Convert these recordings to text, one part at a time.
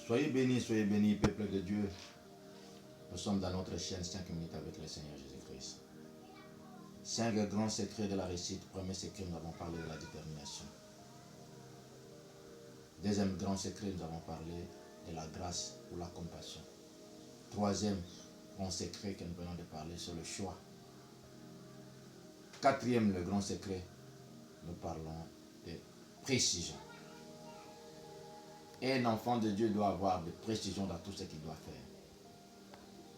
Soyez bénis, peuple de Dieu. Nous sommes dans notre chaîne 5 minutes avec le Seigneur Jésus-Christ. 5 grands secrets de la réussite. Premier secret, nous avons parlé de la détermination. Deuxième grand secret, nous avons parlé de la grâce ou la compassion. Troisième grand secret que nous venons de parler, c'est le choix. Quatrième, le grand secret, nous parlons de précision. Et un enfant de Dieu doit avoir de précision dans tout ce qu'il doit faire.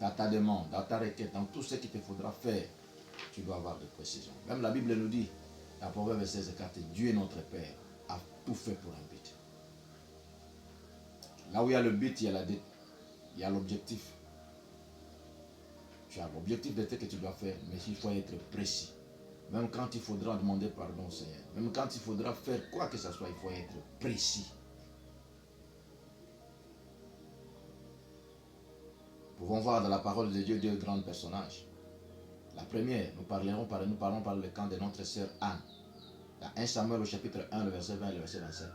Dans ta demande, dans ta requête, dans tout ce qu'il te faudra faire, tu dois avoir de précision. Même la Bible nous dit, dans Proverbe 16:4, Dieu notre Père a tout fait pour un but. Là où il y a le but, il y a l'objectif. Tu as l'objectif de ce que tu dois faire, mais il faut être précis. Même quand il faudra demander pardon au Seigneur, même quand il faudra faire quoi que ce soit, il faut être précis. Nous pouvons voir dans la parole de Dieu deux grands personnages. La première, nous parlons par le camp de notre sœur Anne. Dans 1 Samuel au chapitre 1, le verset 20 et le verset 27.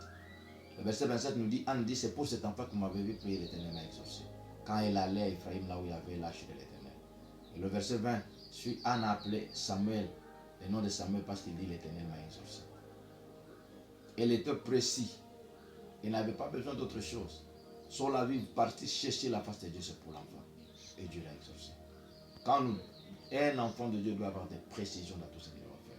Le verset 27 nous dit, Anne dit, c'est pour cet enfant que vous m'avez vu prier, l'Éternel m'a exaucé. Quand elle allait à Ephraïm, là où il y avait l'arche de l'Éternel. Et le verset 20, Anne a appelé Samuel, le nom de Samuel, parce qu'il dit, l'Éternel m'a exaucé. Elle était précise. Elle n'avait pas besoin d'autre chose. Sur la vie, partie chercher la face de Dieu, c'est pour l'enfant. Et Dieu l'a exaucé. Quand un enfant de Dieu doit avoir des précisions dans tout ce qu'il doit faire.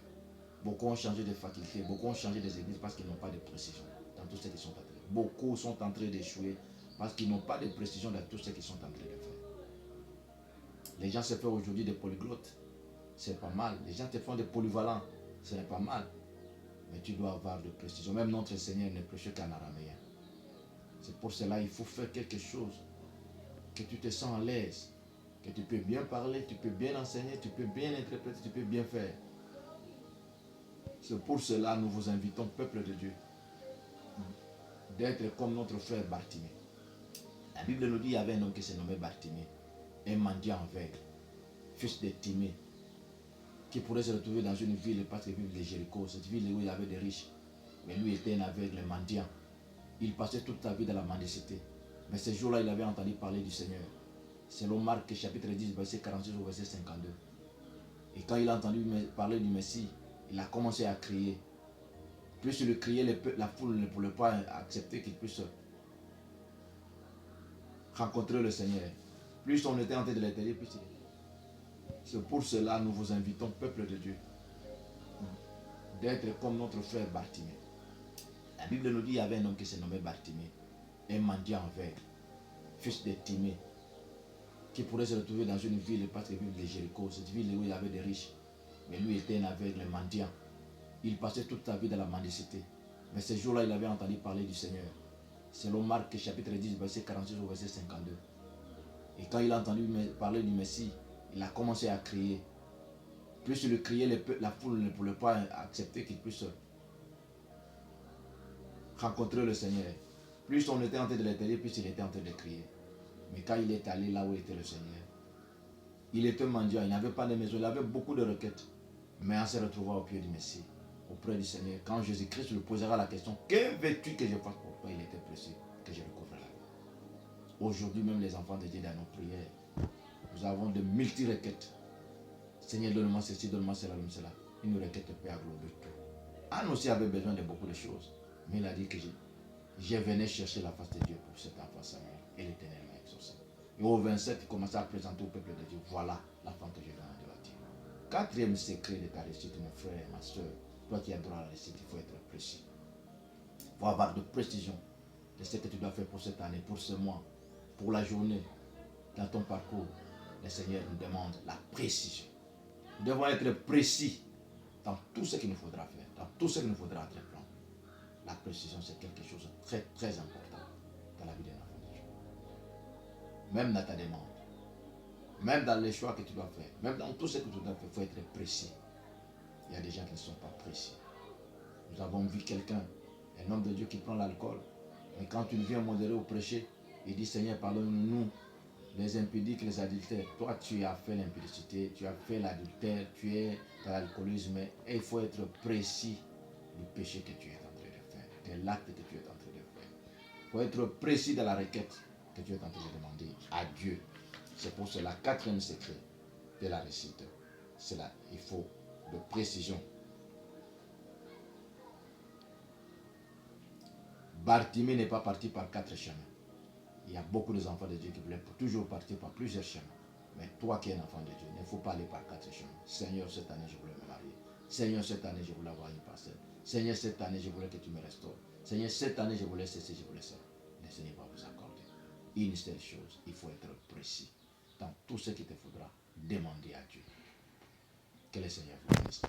Beaucoup ont changé de faculté, beaucoup ont changé des églises parce qu'ils n'ont pas de précision dans tout ce qu'ils sont en train de faire. Beaucoup sont en train d'échouer parce qu'ils n'ont pas de précision dans tout ce qu'ils sont en train de faire. Les gens se font aujourd'hui des polyglottes, c'est pas mal. Les gens te font des polyvalents, ce n'est pas mal. Mais tu dois avoir de précision. Même notre Seigneur ne prêchait qu'en araméen. C'est pour cela qu'il faut faire quelque chose que tu te sens à l'aise, que tu peux bien parler, tu peux bien enseigner, tu peux bien interpréter, tu peux bien faire. C'est pour cela que nous vous invitons, peuple de Dieu, d'être comme notre frère Bartimée. La Bible nous dit qu'il y avait un homme qui s'est nommé Bartimée, un mendiant aveugle, fils de Timée, qui pourrait se retrouver dans une ville, parce que ville de Jéricho, cette ville où il y avait des riches. Mais lui était un aveugle, un mendiant. Il passait toute sa vie dans la mendicité. Mais ce jour-là, il avait entendu parler du Seigneur. Selon Marc chapitre 10, verset 46 au verset 52. Et quand il a entendu parler du Messie, il a commencé à crier. Plus il criait, la foule ne pouvait pas accepter qu'il puisse rencontrer le Seigneur. Plus on était en train de l'intérieur, plus il était. C'est pour cela que nous vous invitons, peuple de Dieu, d'être comme notre frère Bartimée. La Bible nous dit qu'il y avait un homme qui se nommait Bartimée, un mendiant aveugle, fils de Timée, qui pourrait se retrouver dans une ville, parce que ville de Jéricho, cette ville où il y avait des riches. Mais lui était un aveugle, un mendiant. Il passait toute sa vie dans la mendicité. Mais ce jour-là, il avait entendu parler du Seigneur. Selon Marc chapitre 10, verset 46 au verset 52. Et quand il a entendu parler du Messie, il a commencé à crier. Plus il criait, la foule ne pouvait pas accepter qu'il puisse rencontrer le Seigneur. Plus on était en train de l'intérieur, plus il était en train de crier. Mais quand il est allé là où était le Seigneur, il était mendiant, il n'avait pas de maison, il avait beaucoup de requêtes. Mais en se retrouvant au pied du Messie, auprès du Seigneur, quand Jésus-Christ lui posera la question, que veux-tu que je fasse pour toi? Il était précis que je recouvre la vie. Aujourd'hui, même les enfants de Dieu dans nos prières, nous avons de multi-requêtes. Seigneur, donne-moi ceci, donne-moi cela, donne-moi cela. Une requête peut englober tout. Anne aussi avait besoin de beaucoup de choses. Mais il a dit que je venais chercher la face de Dieu pour cet enfant Samuel. Et l'Éternel m'a exaucé. Et au 27, il commençait à présenter au peuple de Dieu, voilà la femme que je viens de bâtir. Quatrième secret de ta réussite, mon frère, ma soeur, toi qui as droit à la réussite, il faut être précis. Il faut avoir de précision de ce que tu dois faire pour cette année, pour ce mois, pour la journée, dans ton parcours. Le Seigneur nous demande la précision. Nous devons être précis dans tout ce qu'il nous faudra faire, dans tout ce qu'il nous faudra entreprendre. La précision, c'est quelque chose de très, très important dans la vie d'un enfant de Dieu. Même dans ta demande, même dans les choix que tu dois faire, même dans tout ce que tu dois faire, il faut être précis. Il y a des gens qui ne sont pas précis. Nous avons vu quelqu'un, un homme de Dieu qui prend l'alcool, mais quand il vient modérer au prêcher, il dit, Seigneur, pardonne-nous, les impudiques, les adultères. Toi, tu as fait l'impudicité, tu as fait l'adultère, tu es dans l'alcoolisme, et il faut être précis du péché que tu es en train de faire, de l'acte que tu es en train de faire. faut être précis dans la requête que tu es en train de demander à Dieu. C'est pour cela, quatrième secret de la réussite. C'est là, il faut de précision. Bartimée n'est pas parti par 4 chemins. Il y a beaucoup d'enfants de Dieu qui voulaient toujours partir par plusieurs chemins. Mais toi qui es un enfant de Dieu, il ne faut pas aller par 4 chemins. Seigneur, cette année, je voulais me marier. Seigneur, cette année, je voulais avoir une parcelle. Seigneur, cette année, je voulais que tu me restaures. Seigneur, cette année, je voulais cesser, je voulais ça. Le Seigneur va vous accorder une seule chose. Il faut être précis. Dans tout ce qu'il te faudra, demander à Dieu. Que le Seigneur vous bénisse.